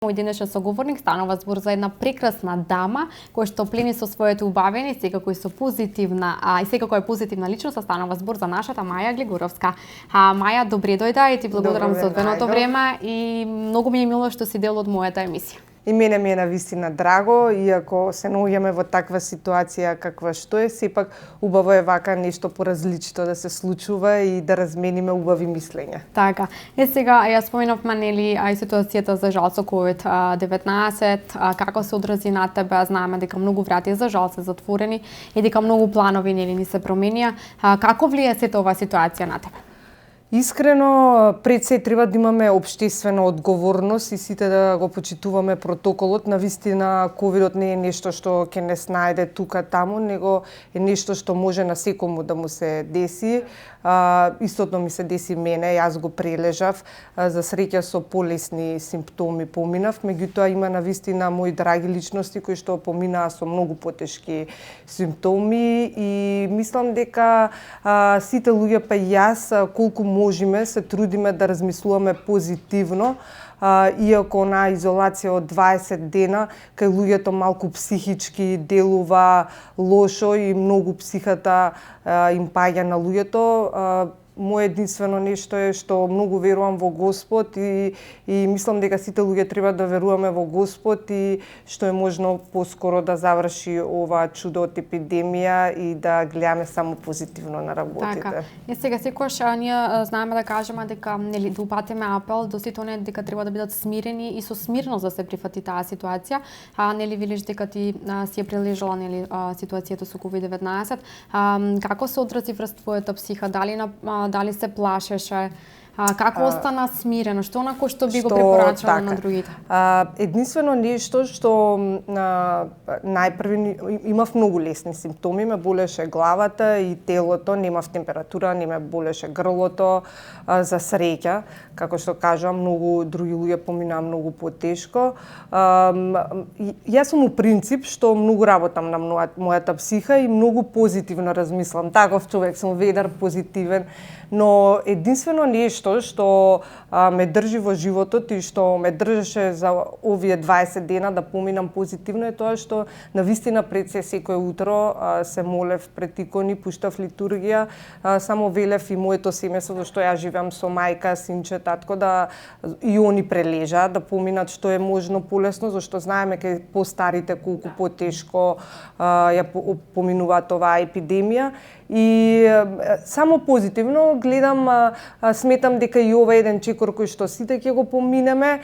Мој денешен соговорник станува збор за една прекрасна дама која што плени со своето убавење, секако и со позитивна, и секако е позитивна личност, станува збор за нашата Маја Глигуровска. Маја, добре дојда и ти благодарам за одвоеното време и многу ми е мило што си дел од мојата емисија. И мене ми е навистина драго, иако се наоѓаме во таква ситуација каква што е, сепак убаво е вака нешто поразличито да се случува и да размениме убави мислења. Така. Сега ја споменавме нели и ситуацијата за жал со COVID-19, како се одрази на тебе, знаеме дека многу врати за жал се затворени и дека многу планови нели ни се променија. Како влија сета оваа ситуација на тебе? Искрено, пред се треба да имаме општествена одговорност и сите да го почитуваме протоколот. Навистина, ковидот не е нешто што ќе не снајде тука таму, него е нешто што може на секому да му се деси. Истото ми се деси мене, јас го прележав, за среќа со полесни симптоми поминав, меѓутоа има навистина мои драги личности кои што поминаа со многу потешки симптоми и мислам дека сите луѓе, па и јас, колку можеме, се трудиме да размислуваме позитивно, иако на изолација од 20 дена, кај луѓето малку психички делува лошо и многу психата им паѓа на луѓето. Моje единствено нешто е што многу верувам во Господ и мислам дека сите луѓе треба да веруваме во Господ и што е можно поскоро да заврши ова чудо од епидемија и да гледаме само позитивно на работите. Така. И сега секогаш ние знаеме да кажеме дека нели да упатиме апел до сите оние дека треба да бидат смирени и со смирност да се прифати таа ситуација. Нели велиш дека ти си ја прележала нели ситуацијата со COVID-19. Како се одрази врз твојата психа? Дали се плашеше? Како остана смирено? Што онако што би го препорачала на другите? Единствено нешто што најпрви имав многу лесни симптоми, ме болеше главата и телото, немав температура, не ме болеше грлото, за среќа, како што кажам, многу други луѓе поминаа многу потешко. Јас сум у принцип што многу работам на мојата психа и многу позитивно размислам. Таков човек сум, ведар, позитивен, но единствено нешто што ме држи во животот и што ме држеше за овие 20 дена да поминам позитивно е тоа што навистина пред се секој утро се молев пред икони, пуштав литургија, само велев и моето семејство, што ја живеам со мајка, синче, татко, да и они прележа, да поминат што е можно полесно, зашто знаеме кај постарите колку потешко ја поминуваат оваа епидемија. И само позитивно гледам, сметам дека и ова е еден чекор кој што сите ќе го поминеме.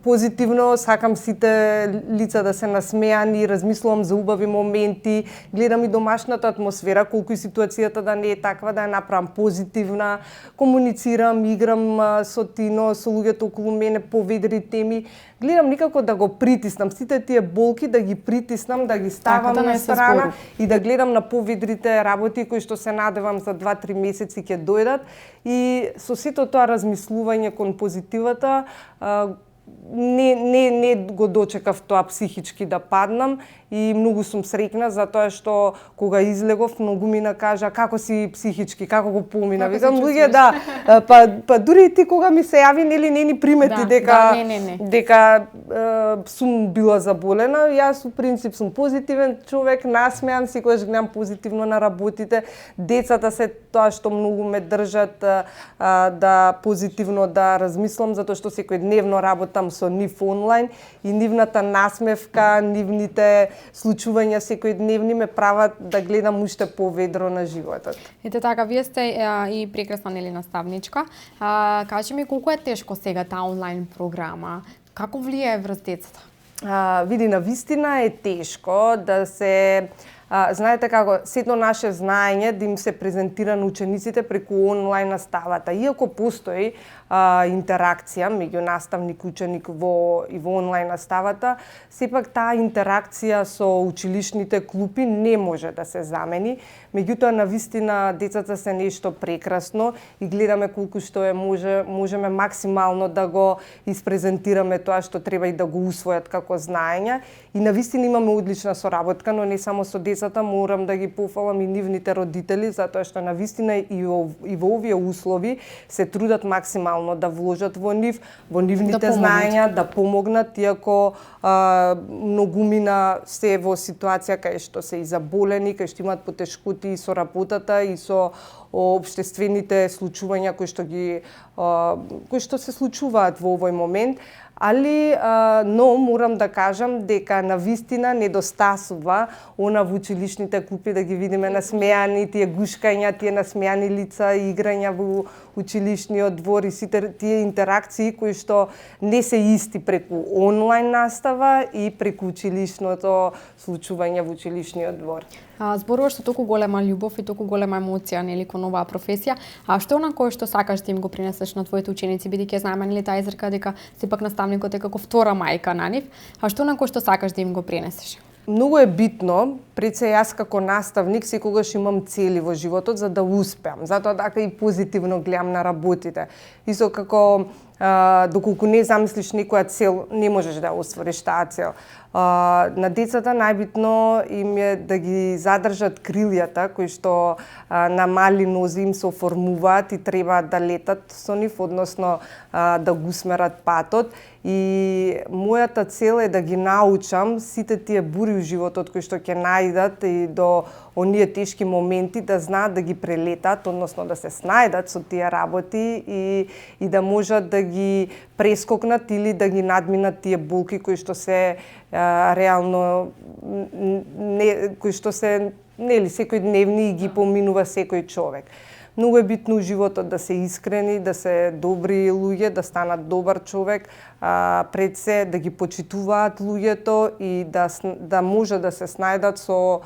Позитивно сакам сите лица да се насмеани, размислувам за убави моменти, гледам и домашната атмосфера, колку и ситуацијата да не е таква, да ја направам позитивна, комуницирам, играм со Тино, со луѓето околу мене по ведри теми. Гледам никако да го притиснам, сите тие болки да ги притиснам, да ги ставам на страна и да гледам на поведрите работи кои што се надевам за 2-3 месеци ќе дојдат и со сето тоа размислување кон позитивата не го дочекав тоа психички да паднам и многу сум среќна за тоа што кога излегов многу ми накажа како си психички, како го помина. Викам луѓе па дури и ти кога ми се јави нели не ни примети дека сум била заболена. Јас у принцип сум позитивен човек, насмеан, секогаш гледам позитивно на работите. Децата се тоа што многу ме држат да позитивно да размислам затоа што секојдневно работам со нив онлайн и нивната насмевка, нивните случувања секојдневни ме прават да гледам уште поведро на животот. Ете така, вие сте и прекрасна нели наставничка. Кажи ми колку е тешко сега таа онлайн програма? Како влијае врз децата? Види, навистина е тешко да се знаете како, сето наше знаење да им се презентира на учениците преку онлайн наставата. Иако постои интеракција меѓу наставник и ученик во онлайн наставата, сепак таа интеракција со училишните клупи не може да се замени. Меѓутоа, навистина, децата се нешто прекрасно и гледаме колку што можеме максимално да го испрезентираме тоа што треба и да го усвојат како знаење. И навистина имаме одлична соработка, но не само со децата, морам да ги пофалам и нивните родители, затоа што навистина и во овие услови се трудат максимално максимално да вложат во нив, во нивните помогнат. знаења, да помогнат, иако многумина се во ситуација кај што се и заболени, кај што имаат потешкоти и со работата и со општествените случувања кои што се случуваат во овој момент. Али, но морам да кажам дека навистина недостасува она во училишните купи да ги видиме насмеани, тие гушкања, тие насмеани лица, играња во училишниот двор и сите тие интеракции кои што не се исти преку онлайн настава и преку училишното случување во училишниот двор. Зборуваш со толку голема љубов и толку голема емоција нели кон оваа професија, а што е она кое што сакаш да им го принесеш на твоите ученици, бидејќи знаеме нели таа изрека дека сепак наставникот е како втора мајка на нив, а што е она кое што сакаш да им го принесеш? Многу е битно, пред се јас како наставник секогаш имам цели во животот за да успеам, затоа така и позитивно гледам на работите. Исто како доколку не замислиш некоја цел, не можеш да оствариш таа цел. На децата најбитно им е да ги задржат крилјата кои што на мали нози им се оформуваат и треба да летат со нив, односно да го усмерат патот. И мојата цел е да ги научам сите тие бури во животот кои што ќе најдат и до оние тешки моменти да знаат да ги прелетат, односно да се снајдат со тие работи и да можат да ги прескокнат или да ги надминат тие болки кои што се реално кои што се нели секојдневни и ги поминува секој човек. Многу е битно у животот да се искрени, да се добри луѓе, да станат добар човек, пред се да ги почитуваат луѓето и да може да се снајдат со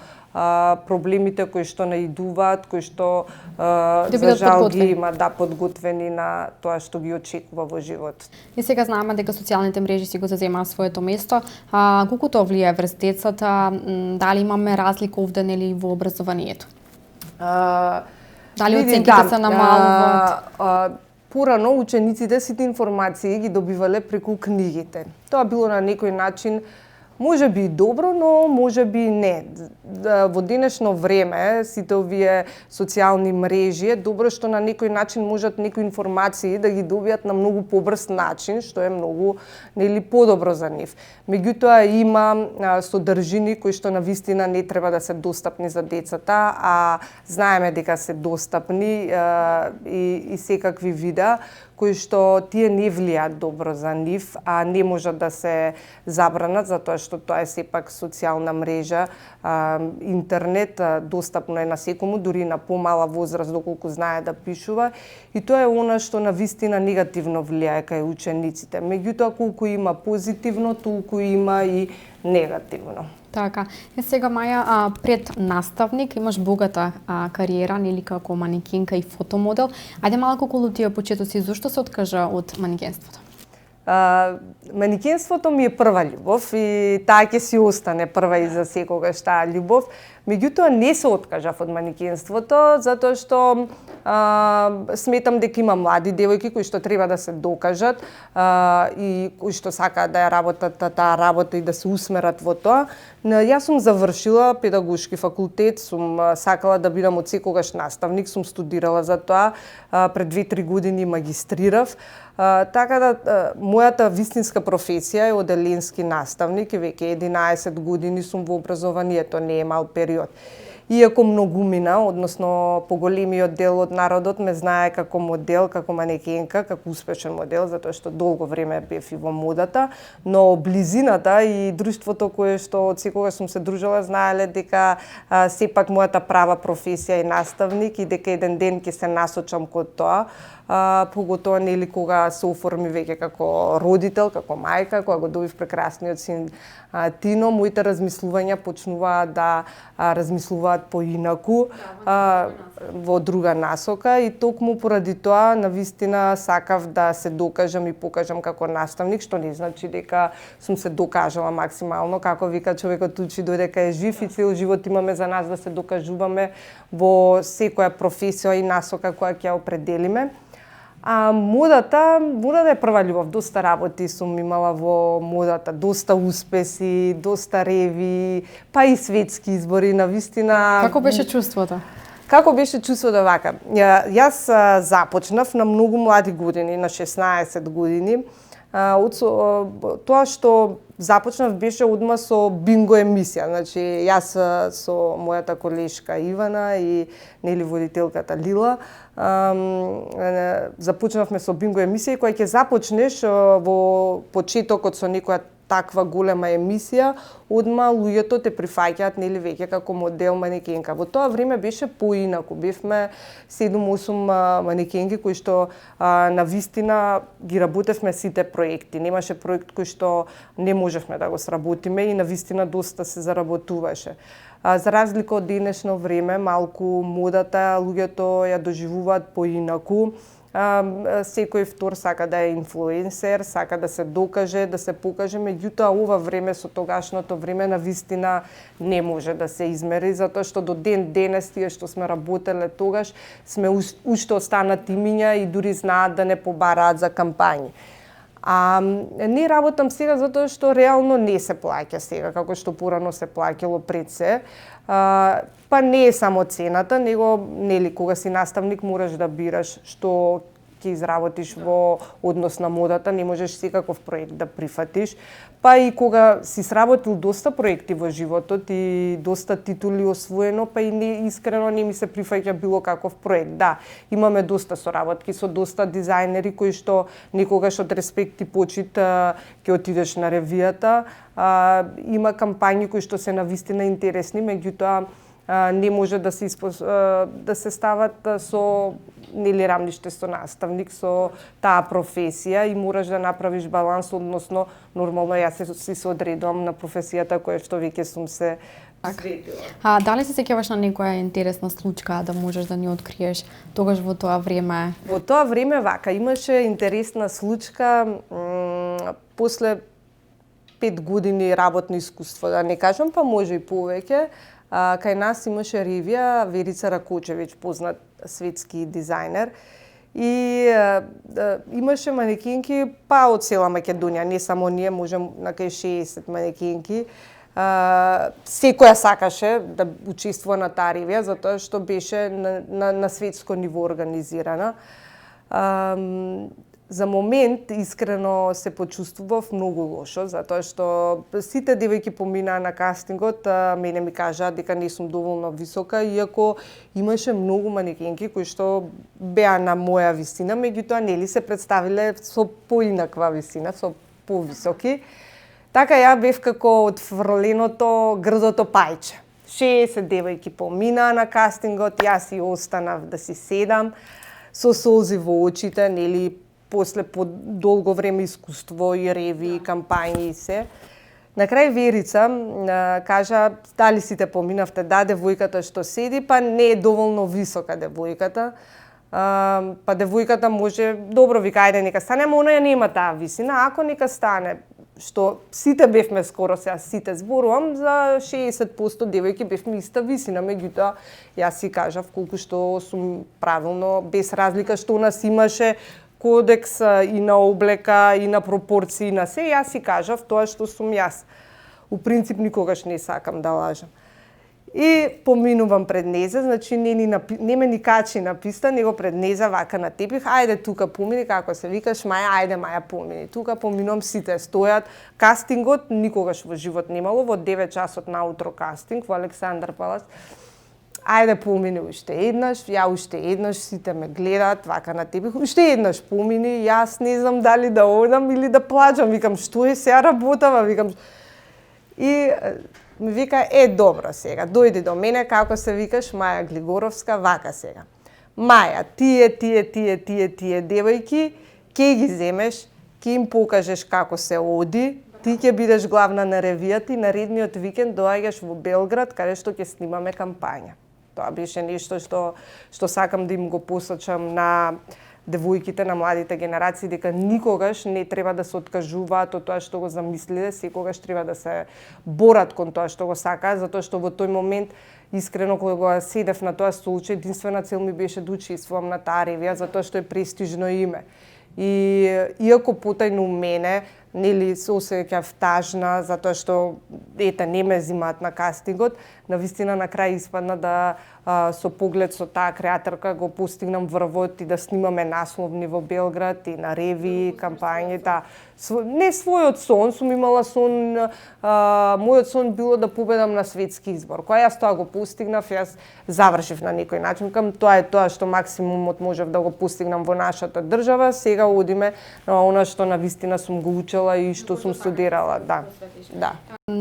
проблемите кои што наидуваат, кои што за жал ги има подготвени на тоа што ги очекува во живот. И сега знаеме дека социјалните мрежи си го заземаат своето место. Колку тоа влијае врз децата? Дали имаме разлика овде нели во образованието? Дали оценките се намалуваат? Порано учениците сите информации ги добивале преку книгите. Тоа било на некој начин може би добро, но може би не. Во денешно време, сите овие социјални мрежи е добро што на некој начин можат некои информации да ги добијат на многу побрз начин, што е многу нели подобро за нив. Меѓутоа има содржини кои што навистина не треба да се достапни за децата, а знаеме дека се достапни и секакви видеа кои што тие не влијаат добро за нив, а не можат да се забранат затоа што тоа е сепак социјална мрежа, интернет, достапно е на секому, дури на помала возраст доколку знае да пишува, и тоа е она што навистина негативно влијае кај учениците. Меѓутоа колку има позитивно, толку има и негативно. Така. Сега Маја, пред наставник имаш богата кариера, нели како манекенка и фотомодел. Ајде малку околу тие почетоци, зошто се откажа од манекенството? Манекенството ми е прва љубов и таа ќе си остане прва и за секогаш таа љубов. Меѓутоа не се откажав од манекенството затоа што сметам дека има млади девојки кои што треба да се докажат и кои што сакаат да ја работат таа работа и да се усмерат во тоа. Јас сум завршила педагошки факултет, сум сакала да бидам од секогаш наставник, сум студирала за тоа, пред 2-3 години магистрирав. Така да мојата вистинска професија е оделенски наставник и веќе 11 години сум во образованието, не е мал период. Иако многумина, односно поголемиот дел од народот ме знае како модел, како манекенка, како успешен модел, затоа што долго време бев и во модата, но близината и друштвото кое што од секогаш сум се дружела знаеле дека сепак мојата права професија е наставник и дека еден ден ќе се насочам кон тоа. Поготоа нели кога се оформи веќе како родител, како мајка, кога го добив прекрасниот син Тино, моите размислувања почнуваат да размислуваат поинаку, во друга насока, и токму поради тоа навистина сакав да се докажам и покажам како наставник, што не значи дека сум се докажала максимално, како вика човекот учи додека е жив, и цел живот имаме за нас да се докажуваме во секоја професија и насока која ќе ја определиме. А модата е прва љубов. Доста работи сум имала во модата, доста успеси, доста реви, па и светски избори, навистина. Како беше чувството? Како беше чувството вака? Јас започнав на многу млади години, на 16 години. Тоа што започнав беше одма со бинго емисија. Значи, јас со мојата колешка Ивана и нели водителката Лила започнавме со бинго емисија и кога ќе започнеш во почетокот со некоја таква голема емисија, одма луѓето те прифаќаат нели веќе како модел манекенка. Во тоа време беше поинаку. Бевме 7-8 манекенки кои што навистина ги работевме сите проекти. Немаше проект кој што не можевме да го сработиме и навистина доста се заработуваше. За разлика од денешно време, малку модата луѓето ја доживуваат поинаку. Секој втор сака да е инфлуенсер, сака да се докаже, да се покаже, меѓутоа ова време со тогашното време навистина не може да се измери, затоа што до ден денес тие што сме работеле тогаш сме уште останати имиња и дури знаат да не побараат за кампањи. Не работам сега затоа што реално не се плаќа сега, како што порано се плаќало пред се. Па не е само цената, него нели кога си наставник мораш да бираш што ќе изработиш во однос на модата, не можеш секаков проект да прифатиш. Па и кога си сработил доста проекти во животот и доста титули освоено, па и не искрено не ми се прифаќа било каков проект. Да, имаме доста соработки со доста дизајнери кои што некогаш од респект и почит ќе отидеш на ревијата. Има кампањи кои што се навистина интересни, меѓутоа не може да се стават со нели рамниште со наставник, со таа професија и мораш да направиш баланс, односно нормално јас си се одредувам на професијата која што веќе сум се посветила. Дали се сеќаваш на некоја интересна случка да можеш да ни откриеш тогаш во тоа време? Во тоа време вака имаше интересна случка после 5 години работно искуство, да не кажам, па може и повеќе. Кај нас имаше ревија Верица Ракочевиќ, познат светски дизајнер, и имаше манекенки па од цела Македонија, не само ние, можем на кај 60 манекенки. Секоја сакаше да учествува на таа ревија, затоа што беше на светско ниво организирана. За момент искрено се почувствував многу лошо, затоа што сите девојки поминаа на кастингот, мене ми кажаа дека не сум доволно висока, иако имаше многу манекенки кои што беа на моја висина, меѓутоа нели се представиле со поинаква висина, со повисоки. Така ја бев како отфрленото грдото пајче. 60 девојки поминаа на кастингот, јас и останав да си седам со солзи во очите, нели после по долго време искуство и реви, и кампањи и се. На крај Верица кажа, дали сите поминавте, да, девојката што седи, па не е доволно висока девојката. Па девојката може, добро вика, ајде нека стане, ама она нема таа висина, ако нека стане, што сите бевме скоро, сега сите зборувам, за 60% девојки бевме иста висина, меѓутоа јас си кажав колку што сум правилно, без разлика што у нас имаше кодекс и на облека, и на пропорции, и на се, јас си кажав тоа што сум јас. У принцип никогаш не сакам да лажам. И поминувам пред незе, значи не ме ни качи на писта, него пред незе вака на тепих, ајде тука помини, како се викаш, Маја, ајде Маја помини. Тука поминувам, сите стојат. Кастингот никогаш во живот немало, во 9 часот наутро кастинг во Александар Палас. Ајде помини уште еднаш, ја уште еднаш, сите ме гледаат, вака на тебе, уште еднаш помини, јас не знам дали да одам или да плачам, викам, што е сега работава, викам. И ми вика, добро сега, дојди до мене, како се викаш, Маја Глигоровска, вака сега. Маја, тие девојки, ќе ги земеш, ќе им покажеш како се оди, ти ќе бидеш главна на ревијата и наредниот викенд доаѓаш во Белград, каде што ќе снимаме кампања. Тоа беше нешто што сакам да им го посочам на девојките, на младите генерации, дека никогаш не треба да се откажуваат од тоа што го замислиле, секогаш треба да се борат кон тоа што го сакаат, затоа што во тој момент, искрено, кога седев на тоа столче, единствена цел ми беше да учествувам на таа ревија, затоа што е престижно име. И иако потајно мене, нели се осеќав тажна затоа што не ме зимаат на кастингот. Навистина на крај испадна да со поглед со таа креаторка го постигнам врвот и да снимаме насловни во Белград и на ревии, кампањата. Не својот сон, сум имала сон, мојот сон било да победам на светски избор. Кога јас тоа го постигнав, јас завршив на некој начин. Тоа е тоа што максимумот можев да го постигнам во нашата држава. Сега одиме на она што навистина сум го учела и што сум студирала. Да. Да.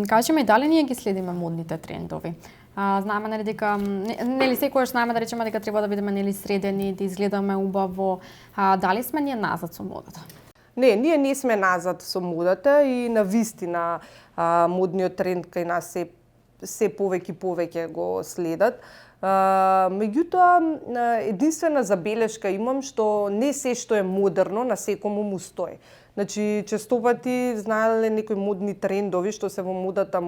Кажи ми, дали ние ги следиме модните трендови? Знаеме нели дека нели секогаш знаеме да речеме дека треба да бидеме нели средени, да изгледаме убаво. Дали сме ние назад со модата? Не, ние не сме назад со модата и навистина модниот тренд кај нас се повеќе и повеќе го следат. Меѓутоа, единствена забелешка имам што не се што е модерно на секому му стои. Значи, честопати знаеле некои модни трендови што се во модата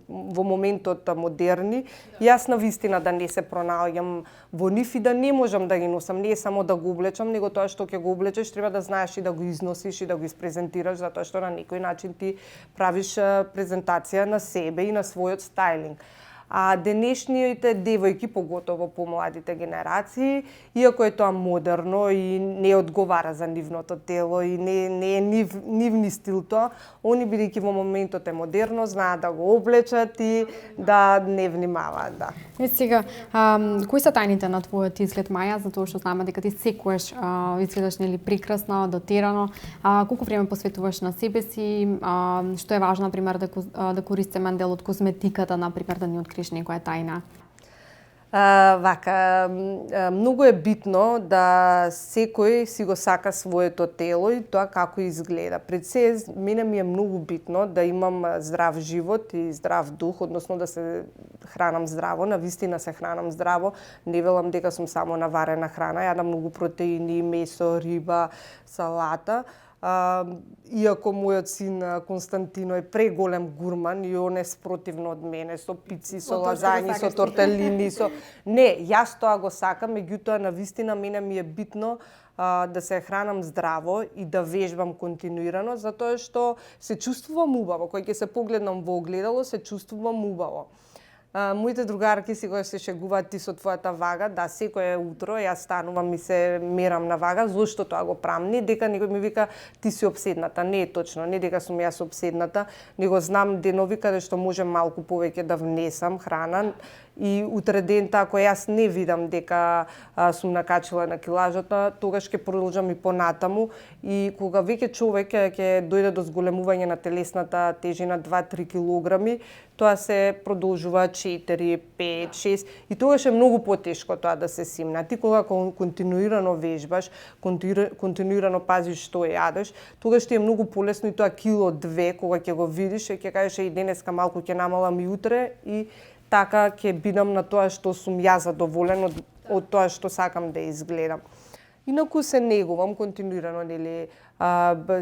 во моментот модерни, јас навистина да не се пронаоѓам во нив и да не можам да ги носам. Не е само да го облечам, него тоа што ќе го облечеш треба да знаеш и да го износиш и да го испрезентираш, затоа што на некој начин ти правиш презентација на себе и на својот стајлинг. А денешните девојки, поготово помладите генерации, иако е тоа модерно и не одговара за нивното тело и не е нивни стил тоа, они бидејќи во моментот е модерно, знаат да го облечат и да не внимаваат, да. Сега, кои се тајните на твојот изглед, Маја, затоа што знаме дека ти секогаш изгледаш нели прекрасно, дотерано. Колку време посветуваш на себе си? Што е важно, например, да користиме дел од козметиката, например, да ни откриеш некоја тајна? Многу е битно да секој си го сака своето тело и тоа како изгледа. Пред се, мене ми е многу битно да имам здрав живот и здрав дух, односно да се хранам здраво, навистина се хранам здраво. Не велам дека сум само наварена храна, јадам многу протеини, месо, риба, салата. Иако мојот син Константино е преголем гурман и он е спротивно од мене, со пици, со лазањи, со тортелини, Не, јас тоа го сакам, меѓутоа навистина мене ми е битно да се хранам здраво и да вежбам континуирано, затоа што се чувствувам убаво. Кога ќе се погледнам во огледало, се чувствувам убаво. Моите другарки секогаш се шегуваат ти со твојата вага, да, секое утро јас станувам и се мерам на вага, зошто тоа го правам? Не дека некој ми вика ти си обседната, не е точно, не дека сум јас обседната, него знам денови каде што можам малку повеќе да внесам храна и утре ден ако јас не видам дека сум накачила на килажата, тогаш ќе продолжам и понатаму и кога веќе човек ќе дојде до зголемување на телесната тежина 2-3 килограми, тоа се продолжува 4, 5, 6 и тогаш е многу потешко тоа да се симна. Ти кога континуирано вежбаш, континуирано пазиш што јадеш, тогаш ти е многу полесно и тоа кило 2 кога ќе го видиш и ќе кажеш и денеска малку ќе намалам и утре и така ќе бидам на тоа што сум јас задоволен од тоа што сакам да изгледам. Инаку се негувам континуирано, нели,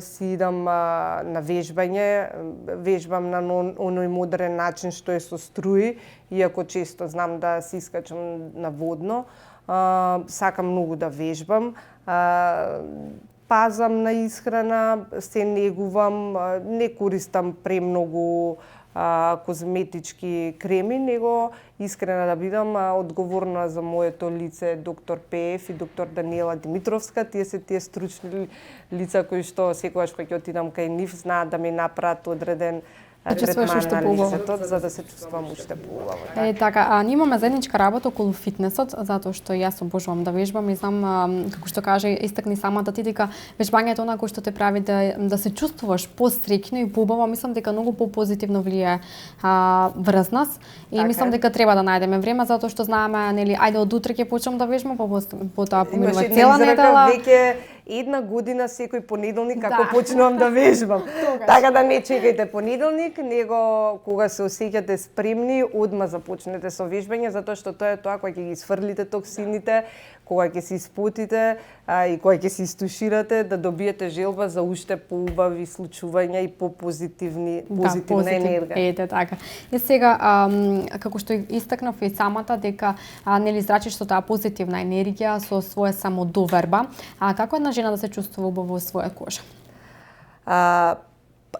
си идам на вежбање, вежбам на оној модерен начин што е со струи, иако често знам да се искачам на водно. Сакам многу да вежбам. Пазам на исхрана, се негувам, не користам премногу козметички креми, него искрена да бидам одговорна за моето лице доктор Пеев и доктор Даниела Димитровска. Тие се тие стручни лица кои што секогаш кога ќе отидам кај нив знаат да ми направат одреден третман на лицето, за да се чувствувам уште поубаво. Така, ние имаме заедничка работа околу фитнесот, затоа што јас обожувам да вежбам и знам, како што каже, истакни самата ти дека вежбањето она кој што те прави да се чувствуваш посреќно и поубаво, мислам дека многу попозитивно влијае врз нас и мислам дека треба да најдеме време затоа што знаеме, нели, ајде од утре ќе почнам да вежбам, потоа поминува цела недела. Една година секој понеделник како почнувам да вежбам. Така да не чекајте понеделник, него кога се осеќате спремни, одма започнете со вежбање, затоа што тоа е тоа кога ќе ги сфрлите токсините, кога ќе се испотите и кога ќе се истуширате, да добиете желба за уште поубави случувања и позитивна енергија. Ете така. И сега, како што истакнав и самата, дека нели зрачиш со таа позитивна енергија, со своја самодоверба, како една жена да се чувствува убаво во своја кожа?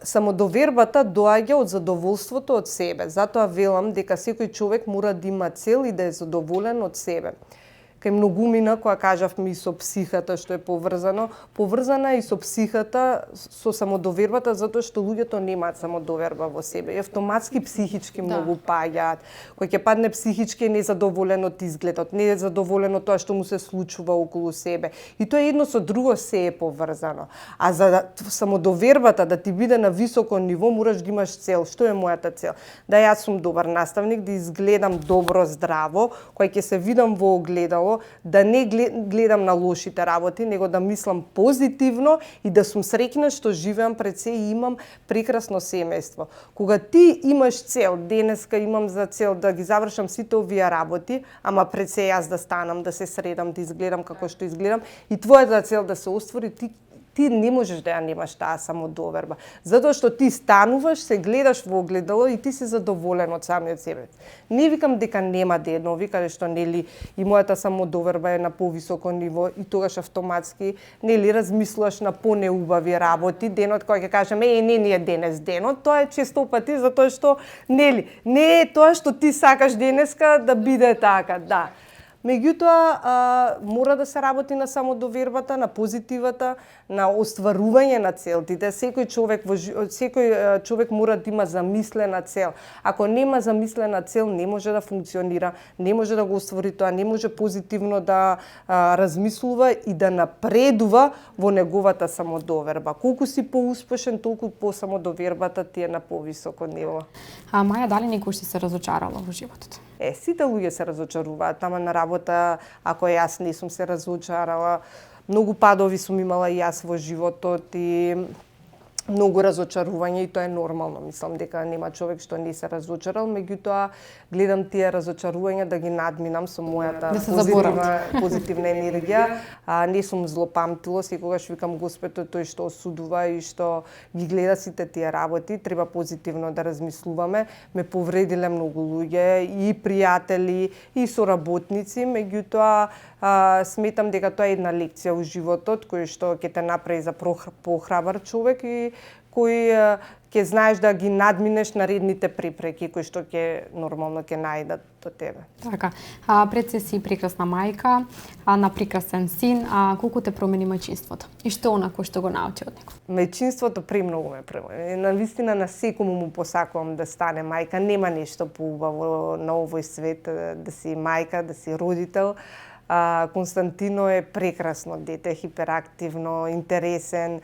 самодовербата доаѓа од задоволството од себе. Затоа велам дека секој човек мора да има цел и да е задоволен од себе. Кај многумина, која кажавме и со психата, што е поврзана и со психата, со самодовербата, затоа што луѓето немаат самодоверба во себе. И автоматски психички многу паѓаат. Кој ќе падне психички е незадоволен од изгледот, не е задоволен од тоа што му се случува околу себе. И тоа едно со друго се е поврзано. А за самодовербата да ти биде на високо ниво, мораш да имаш цел. Што е мојата цел? Да јас сум добар наставник, да изгледам добро, здраво, кој ќе се видам во огледало, да не гледам на лошите работи, него да мислам позитивно и да сум среќна што живеам пред се и имам прекрасно семејство. Кога ти имаш цел, денеска имам за цел да ги завршам сите овие работи, ама пред се јас да станам, да се средам, да изгледам како што изгледам и твојата цел да се оствори, ти не можеш да ја немаш таа самодоверба. Затоа што ти стануваш, се гледаш во огледало и ти си задоволен од самиот себе. Не викам дека нема денови каде што нели и мојата самодоверба е на повисоко ниво и тогаш автоматски нели размислуваш на понеубави работи, денот кој ќе кажеме не е денес денот, тоа е често пати затоа што нели не е тоа што ти сакаш денеска да биде така, да. Меѓутоа, мора да се работи на самодовербата, на позитивата, на остварување на целтите. Секој човек мора да има замислена цел. Ако нема замислена цел, не може да функционира, не може да го оствари тоа, не може позитивно да размислува и да напредува во неговата самодоверба. Колку си поуспешен, толку по самодовербата ти е на повисоко ниво. Маја, дали некој си се разочарала во животот? Сите луѓе се разочаруваат, тама на работа, ако јас не сум се разочарала, многу падови сум имала и јас во животот и многу разочарување и тоа е нормално. Мислам дека нема човек што не се разочарал, меѓутоа гледам тие разочарувања да ги надминам со мојата позитивна енергија. Не сум злопамтило, секогаш викам Господ тој што осудува и што ги гледа сите тие работи, треба позитивно да размислуваме. Ме повредиле многу луѓе, и пријатели, и соработници, меѓутоа сметам дека тоа е една лекција во животот кој што ќе те направи за похрабар човек и кој ќе знаеш да ги надминеш наредните препреки кои што нормално ќе најдат до тебе. Така. Пред се си прекрасна мајка, на прекрасен син, колку те промени мајчинството? И што онако што го научи од него? Мајчинството премногу ме промени. Навистина на секому му посакувам да стане мајка. Нема нешто поубаво на овој свет да си мајка, да си родител. Константино е прекрасно дете, хиперактивно, интересен,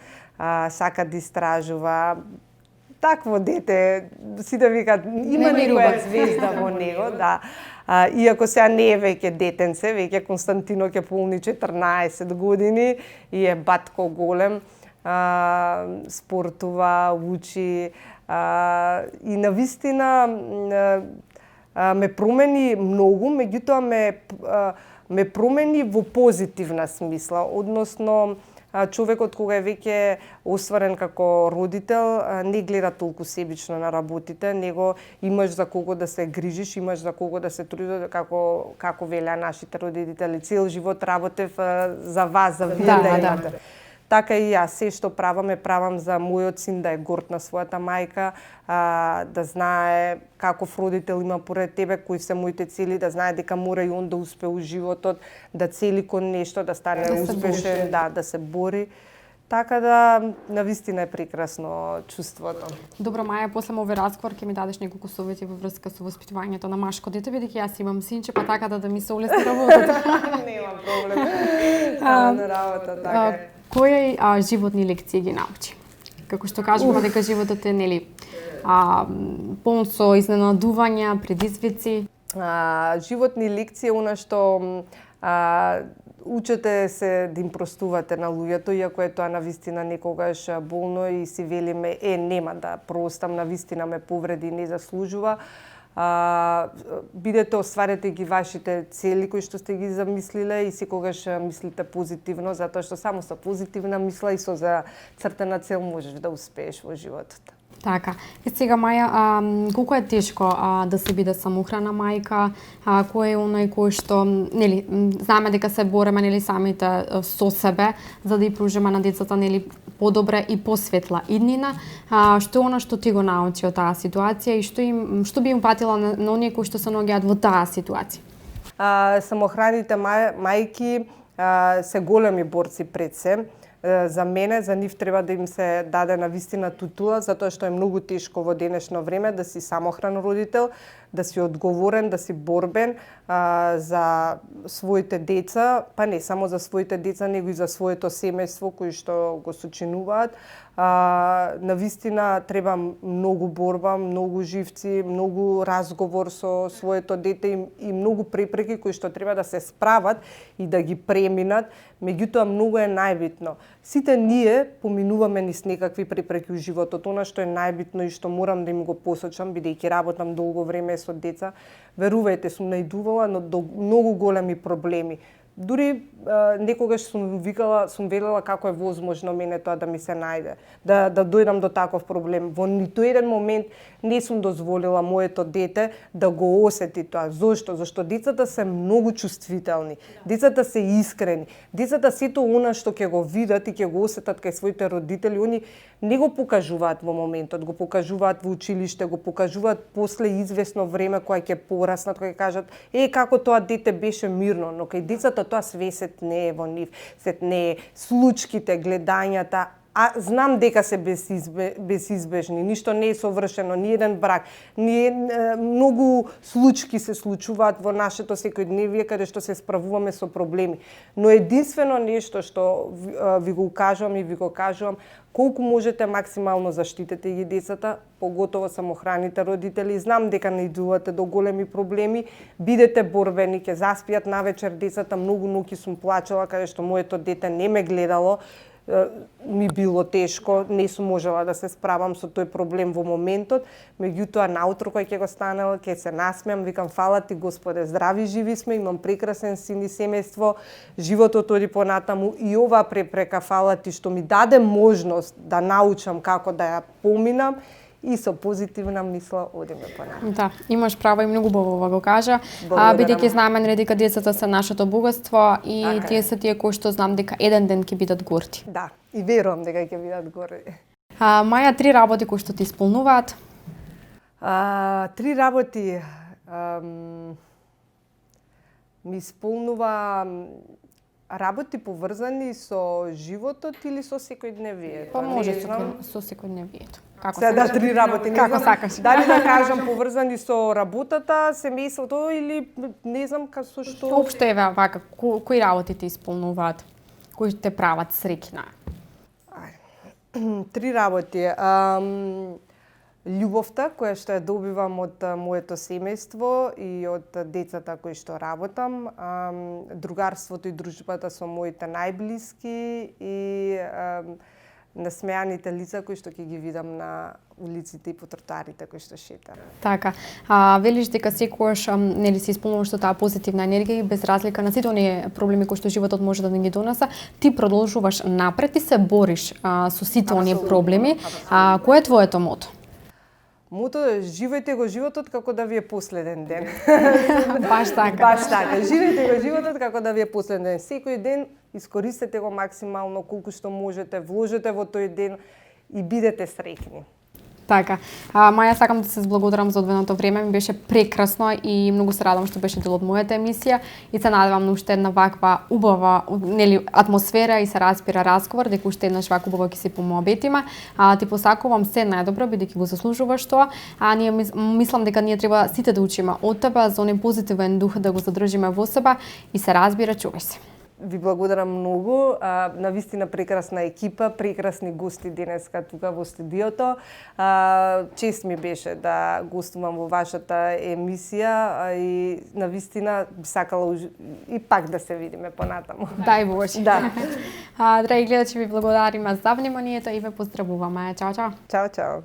сака да истражува. Такво дете, сите викаат, има некоја звезда во него, да. Иако сега не е веќе детенце, веќе Константино ќе полни 14 години и е батко голем, спортува, учи и навистина ме промени многу, меѓутоа ме промени во позитивна смисла, односно човекот кога е веќе остварен како родител, не гледа толку себично на работите, него имаш за кого да се грижиш, имаш за кого да се трудиш, како велеа нашите родители, цел живот работев за вас, за вие да имате. Така и јас, се што правам за мојот син да е горд на својата мајка, да знае каков родител има поред тебе, кои се моите цели, да знае дека мора и он да успее у животот, да цели кон нешто, да стане успешен, да се бори. Така да, навистина е прекрасно чувството. Добро, Маја, после овој разговор ќе ми дадеш неколку совети во врска со воспитувањето на машко дете, бидејќи јас имам синче, па така да ми се улесни работата. Нема проблем. На работа, така е. Кои животни лекции ги научи? Како што кажуваме дека животот е нели полн со изненадувања, предизвици. Животни лекции она што учете се да им простувате на луѓето, иако е тоа навистина некогаш болно и си велиме нема да простам, навистина ме повреди, не заслужува. Бидете, остварете ги вашите цели кои што сте ги замислиле и секогаш мислите позитивно, затоа што само со позитивна мисла и со зацртана цел можеш да успееш во животот. Така. И сега, Маја, колку е тешко да се биде самохрана мајка, кој е оној кој што, нели, знаме дека се бореме, нели, самите со себе, за да ја пружиме на децата, нели, подобра и посветла иднина. Што е она што ти го научи од таа ситуација и што би им патила на оние кои што се наоѓаат во таа ситуација? Самохраните мајки се големи борци пред се. За мене, за нив треба да им се даде навистина титула, затоа што е многу тешко во денешно време да си самохран родител, да си одговорен, да си борбен за своите деца, па не само за своите деца, него и за своето семејство кои што го сочинуваат. Навистина треба многу борба, многу живци, многу разговор со своето дете и многу препреки кои што треба да се справат и да ги преминат. Меѓутоа, многу е најбитно. Сите ние поминуваме низ некакви препреки во животот. Она што е најбитно и што морам да им го посочам, бидејќи работам долго време со деца, верувајте, сум наидувала до многу големи проблеми. Дури некогаш сум велела како е возможно мене тоа да ми се најде, да дојдам до таков проблем. Во ниту еден момент не сум дозволила моето дете да го осети тоа. Зошто? Зашто децата се многу чувствителни. Децата се искрени. Децата сето она што ќе го видат и ќе го осетат кај своите родители, они не го покажуваат во моментот, го покажуваат во училиште, го покажуваат после извесно време кога ќе пораснат, кога ќе кажат како тоа дете беше мирно, но кај децата тоа свесет не е во нив, сет не е случките, гледањата, а знам дека се безизбежни, ништо не е совршено, ни еден брак, многу случки се случуваат во нашето секојдневие каде што се справуваме со проблеми. Но единствено нешто што ви го укажувам и ви го кажувам, колку можете максимално заштитете ги децата, поготово самохраните родители. Знам дека наидувате до големи проблеми, бидете борбени, ќе заспијат навечер децата, многу ноќи сум плачела каде што моето дете не ме гледало, ми било тешко, не сум можела да се справам со тој проблем во моментот, меѓутоа наутро кој ќе го станел, ќе се насмеам, викам фала ти Господе, здрави живи сме, имам прекрасен син и семејство, животот оди понатаму и оваа препрека фала ти што ми даде можност да научам како да ја поминам и со позитивна мисла одиме понатаму. Да, имаш право и многу убаво го кажа. Бидејќи знаеме дека децата се нашето богатство и тие се тие кои што знам дека еден ден ќе бидат горди. Да, и верувам дека ќе бидат горди. Маја, 3 работи кои што ти исполнуваат? 3 работи ми исполнува работи поврзани со животот или со секојдневието? Па може со секојдневието. Како се да 3 работи, не како знам, сакаш. Дали да кажам поврзани со работата, семејството или не знам со што. Општо еве вака, кои работи ти исполнуваат? Кои те прават среќна? 3 работи. Љубовта која што ја добивам од моето семејство и од децата кои што работам, другарството и дружбата со моите најблиски и насмеаните лица кои што ќе ги видам на улиците и по тротоарите кои што шетам. Така. Велиш дека секогаш нели се исполнуваш со таа позитивна енергија и без разлика на сите оние проблеми кои што животот може да ни ги донесе, ти продолжуваш напред и се бориш со сите оние проблеми. Кој е твоето мото? Мото е живејте го животот како да ви е последен ден. Баш така. Баш така. Живејте го животот како да ви е последен ден. Секој ден искористете го максимално колку што можете, вложете во тој ден и бидете среќни. Така. Маја, сакам да се зблагодарам за одвоеното време, ми беше прекрасно и многу се радам што беше дел од мојата емисија и се надевам на уште една ваква убава атмосфера и се разбира разговор, дека уште еднаш вака убаво ќе се помоабетиме. Ти посакувам се најдобро бидејќи го заслужуваш тоа. Ние мислам дека ние треба сите да учиме од тебе за оној позитивен дух да го задржиме во себе и се разбира, чувај се. Ви благодарам многу, навистина прекрасна екипа, прекрасни гости денеска тука во студиото. Чест ми беше да гостувам во вашата емисија и навистина би сакала и пак да се видиме понатаму. Дај Боже. Да. Драги гледачи, ви благодариме за вниманието и ве поздравуваме. Чао, чао. Чао, чао.